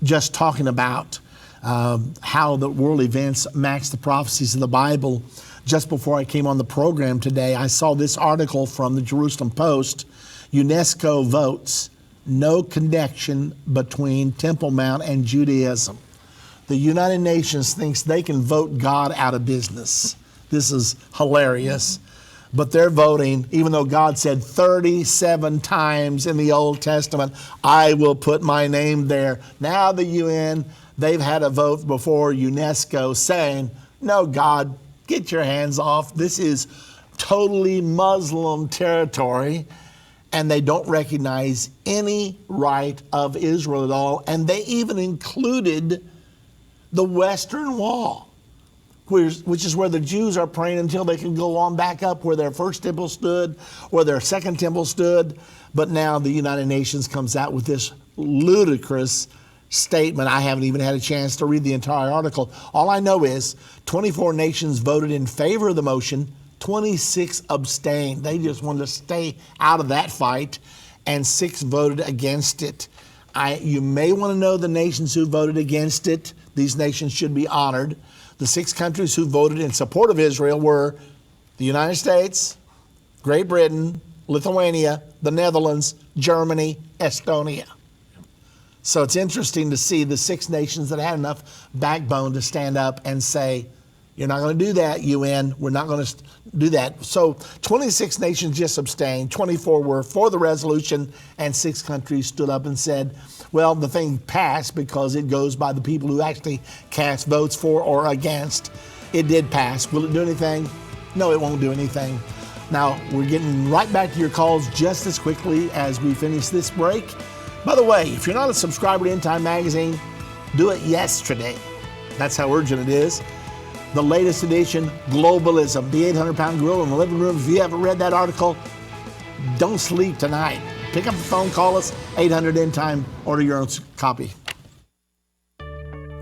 just talking about how the world events match the prophecies of the Bible. Just before I came on the program today, I saw this article from the Jerusalem Post. UNESCO votes no connection between Temple Mount and Judaism. The United Nations thinks they can vote God out of business. This is hilarious. But they're voting, even though God said 37 times in the Old Testament, I will put my name there. Now the UN, they've had a vote before UNESCO saying, no, God, get your hands off. This is totally Muslim territory. And they don't recognize any right of Israel at all. And they even included the Western Wall, which is where the Jews are praying until they can go on back up where their first temple stood, where their second temple stood. But now the United Nations comes out with this ludicrous statement. I haven't even had a chance to read the entire article. All I know is 24 nations voted in favor of the motion, 26 abstained. They just wanted to stay out of that fight, and 6 voted against it. You may want to know the nations who voted against it. These nations should be honored. The 6 countries who voted in support of Israel were the United States, Great Britain, Lithuania, the Netherlands, Germany, Estonia. So it's interesting to see the 6 nations that had enough backbone to stand up and say, you're not going to do that, UN. We're not going to do that. So 26 nations just abstained. 24 were for the resolution, and 6 countries stood up and said, well, the thing passed because it goes by the people who actually cast votes for or against. It did pass. Will it do anything? No, it won't do anything. Now, we're getting right back to your calls just as quickly as we finish this break. By the way, if you're not a subscriber to Endtime Magazine, do it yesterday. That's how urgent it is. The latest edition, Globalism, the 800-pound gorilla in the living room. If you haven't read that article, don't sleep tonight. Pick up the phone, call us, 800-END-TIME, order your own copy.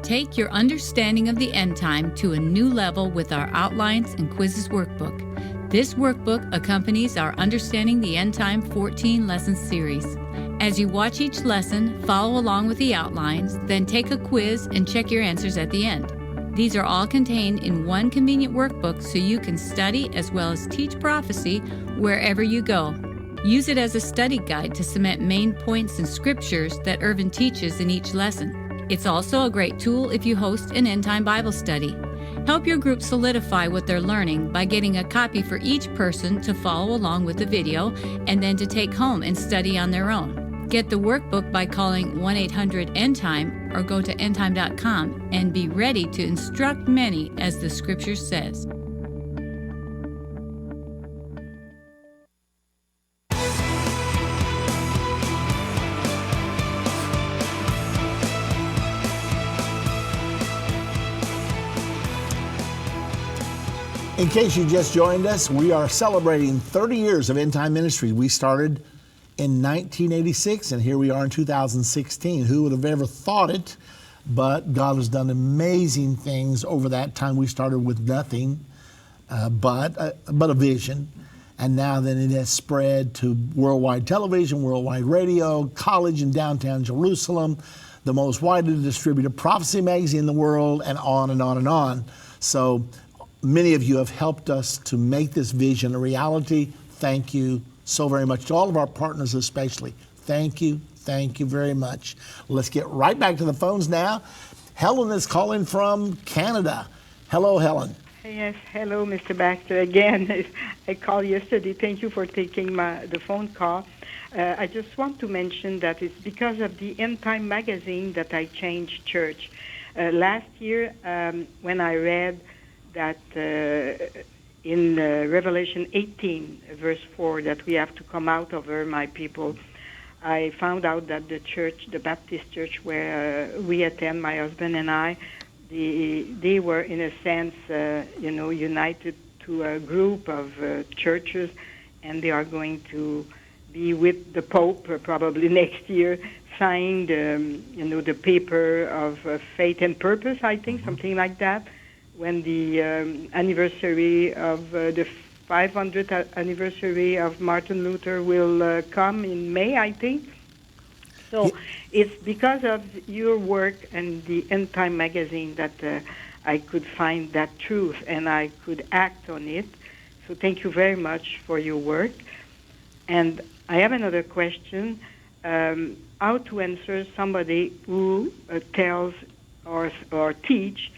Take your understanding of the end time to a new level with our Outlines and Quizzes workbook. This workbook accompanies our Understanding the End Time 14 lesson series. As you watch each lesson, follow along with the outlines, then take a quiz and check your answers at the end. These are all contained in one convenient workbook so you can study as well as teach prophecy wherever you go. Use it as a study guide to cement main points and scriptures that Irvin teaches in each lesson. It's also a great tool if you host an end-time Bible study. Help your group solidify what they're learning by getting a copy for each person to follow along with the video and then to take home and study on their own. Get the workbook by calling 1-800-END-TIME or go to endtime.com and be ready to instruct many as the scripture says. In case you just joined us, we are celebrating 30 years of Endtime Ministries. We started in 1986, and here we are in 2016. Who would have ever thought it? but God has done amazing things over that time. We started with nothing but a vision. And now then it has spread to worldwide television, worldwide radio, college in downtown Jerusalem, the most widely distributed prophecy magazine in the world, and on and on and on. So many of you have helped us to make this vision a reality. Thank you so very much. To all of our partners especially, thank you very much. Let's get right back to the phones now. Helen is calling from Canada. Hello, Helen. Yes, hello, Mr. Baxter. Again, I called yesterday. Thank you for taking the phone call. I just want to mention that it's because of the Endtime magazine that I changed church. Last year, when I read that in Revelation 18, verse 4, that we have to come out of her, my people, I found out that the church, the Baptist church where we attend, my husband and I, they were in a sense, united to a group of churches, and they are going to be with the Pope probably next year, signed, the paper of faith and purpose, I think, something like that, when the anniversary of the 500th anniversary of Martin Luther will come in May, I think. So it's because of your work and the Endtime magazine that I could find that truth and I could act on it. So thank you very much for your work. And I have another question. How to answer somebody who tells or teach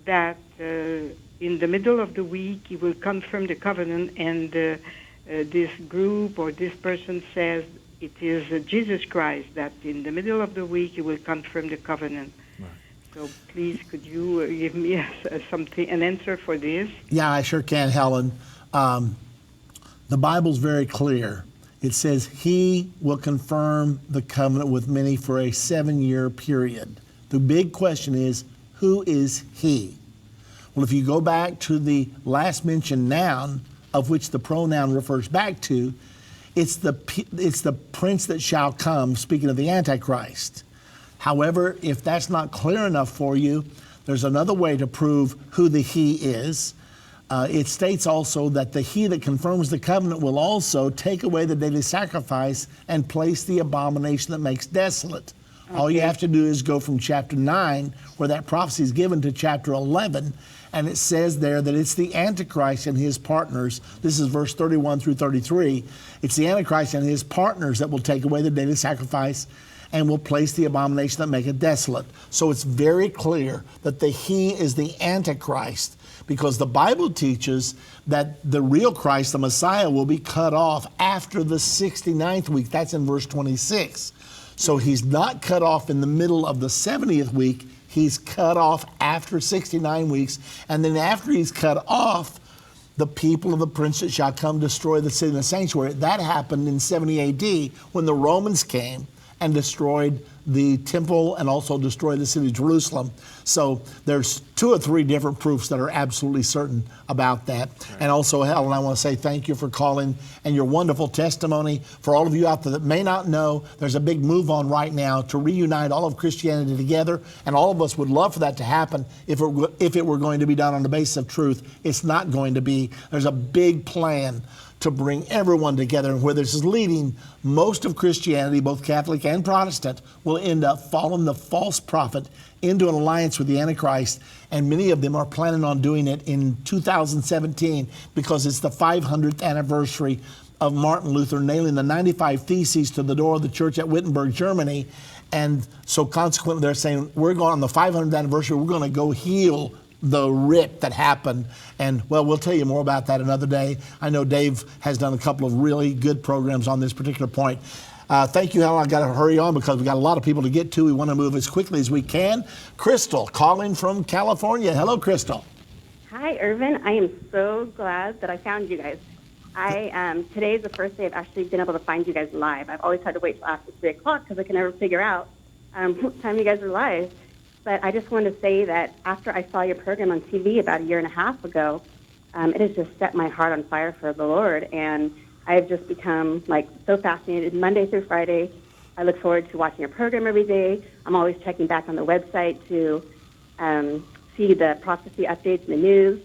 that in the middle of the week he will confirm the covenant, and this group or this person says it is Jesus Christ that in the middle of the week he will confirm the covenant. Right. So please, could you give me an answer for this? Yeah, I sure can, Helen. The Bible's very clear. It says he will confirm the covenant with many for a 7-year period. The big question is, who is he? Well, if you go back to the last mentioned noun, of which the pronoun refers back to, it's the prince that shall come, speaking of the Antichrist. However, if that's not clear enough for you, there's another way to prove who the he is. It states also that the he that confirms the covenant will also take away the daily sacrifice and place the abomination that makes desolate. Okay. All you have to do is go from chapter 9, where that prophecy is given, to chapter 11, and it says there that it's the Antichrist and his partners. This is verse 31 through 33. It's the Antichrist and his partners that will take away the daily sacrifice and will place the abomination that maketh desolate. So it's very clear that the he is the Antichrist, because the Bible teaches that the real Christ, the Messiah, will be cut off after the 69th week. That's in verse 26. So he's not cut off in the middle of the 70th week. He's cut off after 69 weeks. And then after he's cut off, the people of the prince that shall come destroy the city and the sanctuary. That happened in 70 AD when the Romans came and destroyed the temple and also destroyed the city of Jerusalem. So there's 2 or 3 different proofs that are absolutely certain about that. Right. And also, Helen, I want to say thank you for calling and your wonderful testimony. For all of you out there that may not know, there's a big move on right now to reunite all of Christianity together, and all of us would love for that to happen if it were going to be done on the basis of truth. It's not going to be. There's a big plan to bring everyone together, and where this is leading, most of Christianity, both Catholic and Protestant, will end up following the false prophet into an alliance with the Antichrist, and many of them are planning on doing it in 2017 because it's the 500th anniversary of Martin Luther nailing the 95 Theses to the door of the church at Wittenberg, Germany. And so consequently, they're saying, we're going on the 500th anniversary, we're going to go heal the rip that happened. And, well, we'll tell you more about that another day. I know Dave has done a couple of really good programs on this particular point. Thank you, Helen. I've got to hurry on because we've got a lot of people to get to. We want to move as quickly as we can. Crystal, calling from California. Hello, Crystal. Hi, Irvin. I am so glad that I found you guys. Today is the first day I've actually been able to find you guys live. I've always had to wait till after 3 o'clock because I can never figure out what time you guys are live. But I just wanted to say that after I saw your program on TV about 1.5 years ago, it has just set my heart on fire for the Lord. And I've just become so fascinated Monday through Friday. I look forward to watching your program every day. I'm always checking back on the website to see the prophecy updates in the news.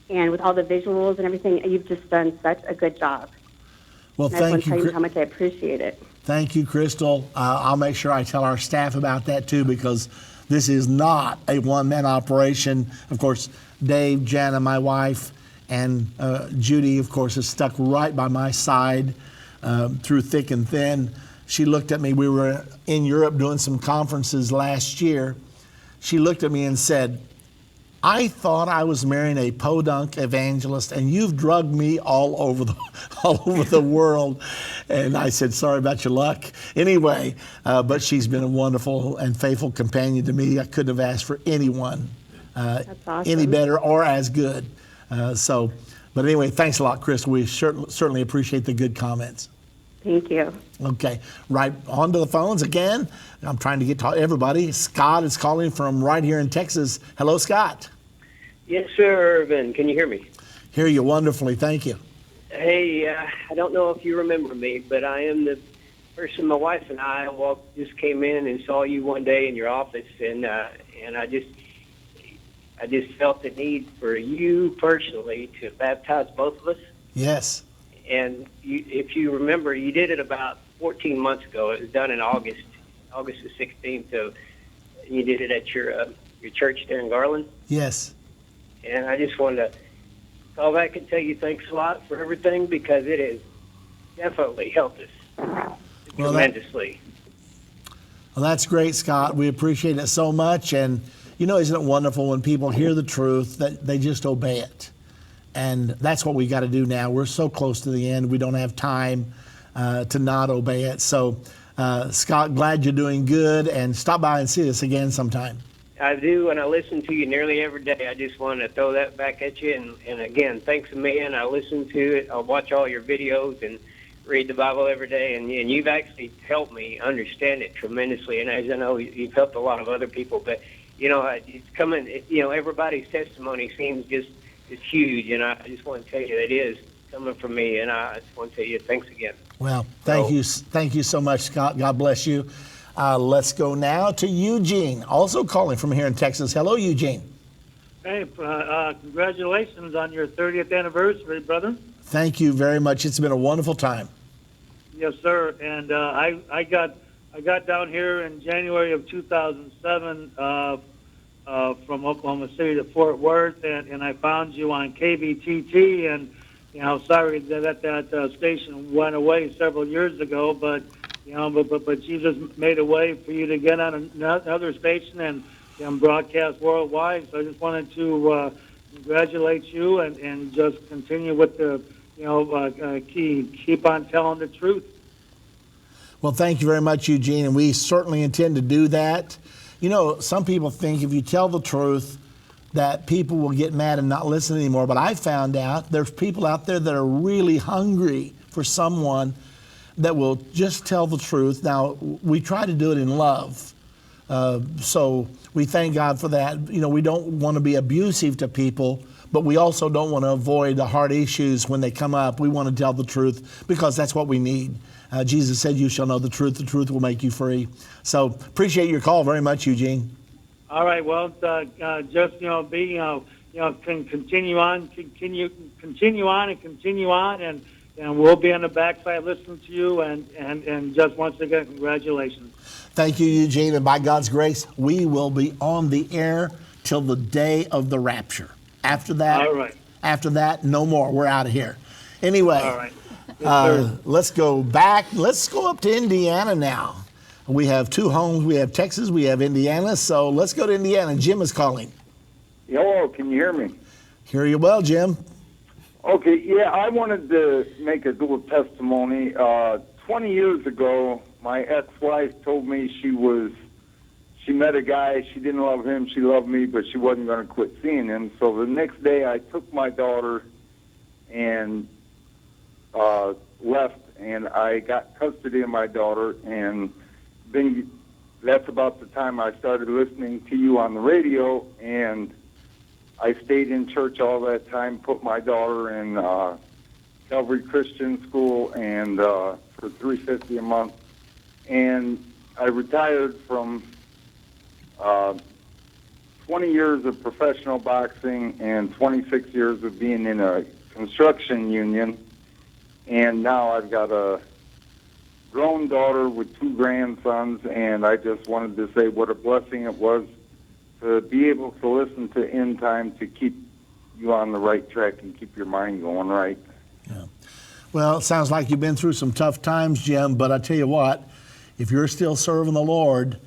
And with all the visuals and everything, you've just done such a good job. Well, and I just want thank to tell you. you how much I appreciate it. Thank you, Crystal. I'll make sure I tell our staff about that too, because this is not a one-man operation. Of course, Dave, Jana, my wife, and Judy, of course, is stuck right by my side through thick and thin. She looked at me. We were in Europe doing some conferences last year. She looked at me and said, I thought I was marrying a podunk evangelist, and you've drugged me all over the world. And I said, sorry about your luck. Anyway, but she's been a wonderful and faithful companion to me. I couldn't have asked for anyone That's awesome. any better or as good. But anyway, thanks a lot, Chris. We certainly appreciate the good comments. Thank you. Okay, right on to the phones again. I'm trying to get to everybody. Scott is calling from right here in Texas. Hello, Scott. Yes, sir, Irvin. Can you hear me? Hear you wonderfully. Thank you. Hey, I don't know if you remember me, but I am the person my wife and I just came in and saw you one day in your office, and I just felt the need for you personally to baptize both of us. Yes. And if you remember, you did it about 14 months ago. It was done in August the 16th. So you did it at your church there in Garland. Yes. And I just wanted to call back and tell you thanks a lot for everything, because it has definitely helped us tremendously. Well, that's great, Scott. We appreciate it so much. And, isn't it wonderful when people hear the truth that they just obey it? And that's what we got to do now. We're so close to the end. We don't have time to not obey it. So, Scott, glad you're doing good. And stop by and see us again sometime. I do, and I listen to you nearly every day. I just want to throw that back at you. And again, thanks a million. I listen to it. I watch all your videos and read the Bible every day. And you've actually helped me understand it tremendously. And as I know, you've helped a lot of other people. But, it's coming, everybody's testimony seems just it's huge, and I just want to tell you that it is coming from me, and I just want to tell you thanks again. Well, thank you so much, Scott. God bless you. Let's go now to Eugene, also calling from here in Texas. Hello, Eugene. Hey, congratulations on your 30th anniversary, brother. Thank you very much. It's been a wonderful time. Yes, sir. And I got down here in January of 2007. From Oklahoma City to Fort Worth, and I found you on KBTT, and sorry that station went away several years ago, but but Jesus made a way for you to get on another station and broadcast worldwide. So I just wanted to congratulate you and just continue with the keep on telling the truth. Well, thank you very much, Eugene, and we certainly intend to do that. Some people think if you tell the truth that people will get mad and not listen anymore. But I found out there's people out there that are really hungry for someone that will just tell the truth. Now, we try to do it in love. So we thank God for that. We don't want to be abusive to people, but we also don't want to avoid the hard issues when they come up. We want to tell the truth because that's what we need. Jesus said, you shall know the truth will make you free. So appreciate your call very much, Eugene. All right, well, just, continue on, and we'll be on the backside listening to you, and just once again, congratulations. Thank you, Eugene, and by God's grace, we will be on the air till the day of the rapture. After that, all right. After that, no more. We're out of here. Anyway. All right. Yes, let's go back. Let's go up to Indiana now. We have two homes. We have Texas. We have Indiana. So let's go to Indiana. Jim is calling. Hello, can you hear me? Hear you well, Jim. Okay, yeah, I wanted to make a little testimony. 20 years ago, my ex-wife told me she met a guy, she didn't love him, she loved me, but she wasn't going to quit seeing him. So the next day I took my daughter and left, and I got custody of my daughter, and then that's about the time I started listening to you on the radio, and I stayed in church all that time, put my daughter in Calvary Christian School, and for $350 a month. And I retired from 20 years of professional boxing and 26 years of being in a construction union. And now I've got a grown daughter with 2 grandsons, and I just wanted to say what a blessing it was to be able to listen to End Time to keep you on the right track and keep your mind going right. Well, it sounds like you've been through some tough times, Jim, but I tell you what, if you're still serving the Lord,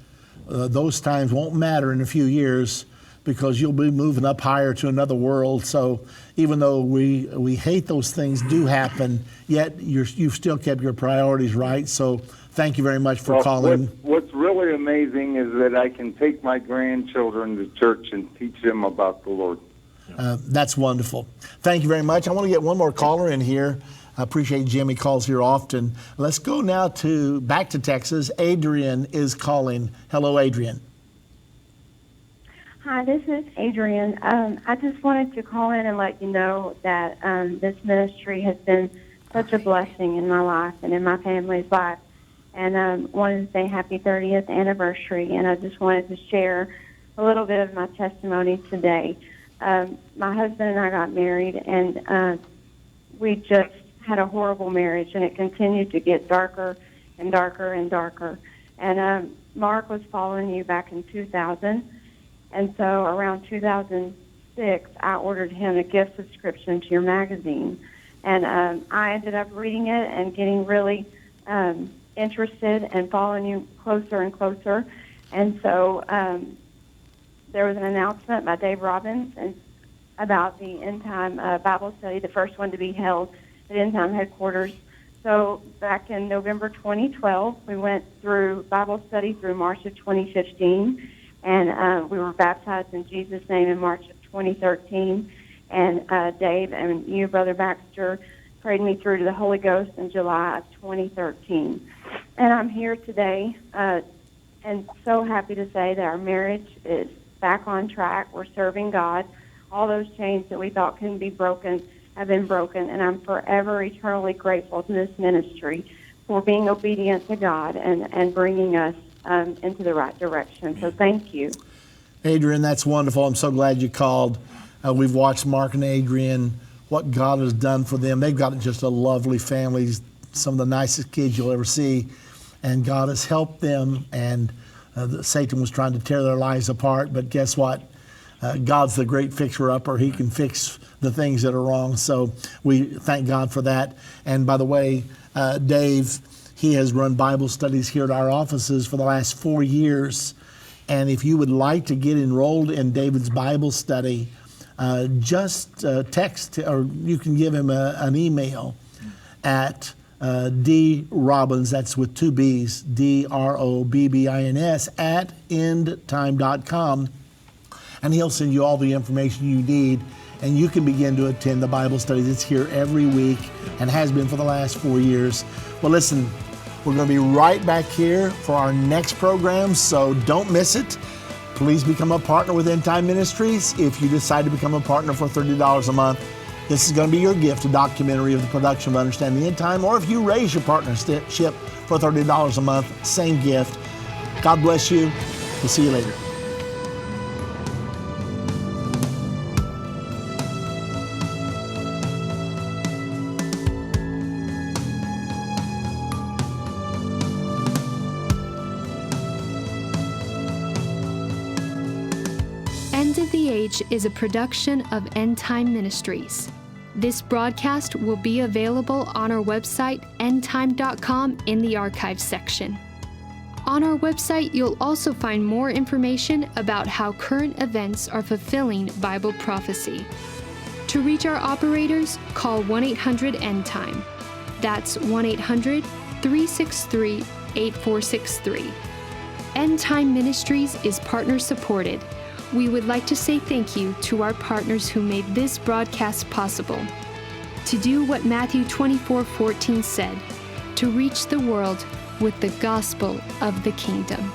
those times won't matter in a few years because you'll be moving up higher to another world. So even though we hate those things do happen, yet you've still kept your priorities right. So thank you very much for calling. What's really amazing is that I can take my grandchildren to church and teach them about the Lord. That's wonderful. Thank you very much. I want to get one more caller in here. I appreciate Jimmy calls here often. Let's go now back to Texas. Adrian is calling. Hello, Adrian. Hi, this is Adrian. I just wanted to call in and let you know that this ministry has been such a blessing in my life and in my family's life. And wanted to say happy 30th anniversary. And I just wanted to share a little bit of my testimony today. My husband and I got married, and we just had a horrible marriage, and it continued to get darker and darker and darker. And Mark was following you back in 2000, and so around 2006, I ordered him a gift subscription to your magazine. And I ended up reading it and getting really interested and following you closer and closer. And so there was an announcement by Dave Robbins about the End Time Bible study, the first one to be held at End Time headquarters. So back in November 2012, we went through Bible study through March of 2015, and we were baptized in Jesus' name in March of 2013. And Dave and you, Brother Baxter, prayed me through to the Holy Ghost in July of 2013. And I'm here today and so happy to say that our marriage is back on track. We're serving God. All those chains that we thought couldn't be broken have been broken, and I'm forever eternally grateful to this ministry for being obedient to God and bringing us into the right direction. So thank you. Adrian, that's wonderful. I'm so glad you called. We've watched Mark and Adrian, what God has done for them. They've got just a lovely family, some of the nicest kids you'll ever see, and God has helped them, and Satan was trying to tear their lives apart, but guess what? God's the great fixer-upper. He can fix the things that are wrong. So we thank God for that. And by the way, Dave, he has run Bible studies here at our offices for the last 4 years. And if you would like to get enrolled in David's Bible study, just text, or you can give him an email at D Robbins, that's with 2 B's, DROBBINS, at endtime.com. And he'll send you all the information you need, and you can begin to attend the Bible studies. It's here every week and has been for the last 4 years. Well, listen, we're going to be right back here for our next program, so don't miss it. Please become a partner with Endtime Ministries. If you decide to become a partner for $30 a month, this is going to be your gift, a documentary of the production of Understanding the End Time. Or if you raise your partnership for $30 a month, same gift. God bless you. We'll see you later. End of the Age is a production of Endtime Ministries. This broadcast will be available on our website, endtime.com, in the archives section. On our website, you'll also find more information about how current events are fulfilling Bible prophecy. To reach our operators, call 1-800-ENDTIME. That's 1-800-363-8463. Endtime Ministries is partner supported. We would like to say thank you to our partners who made this broadcast possible. To do what Matthew 24:14 said, to reach the world with the gospel of the kingdom.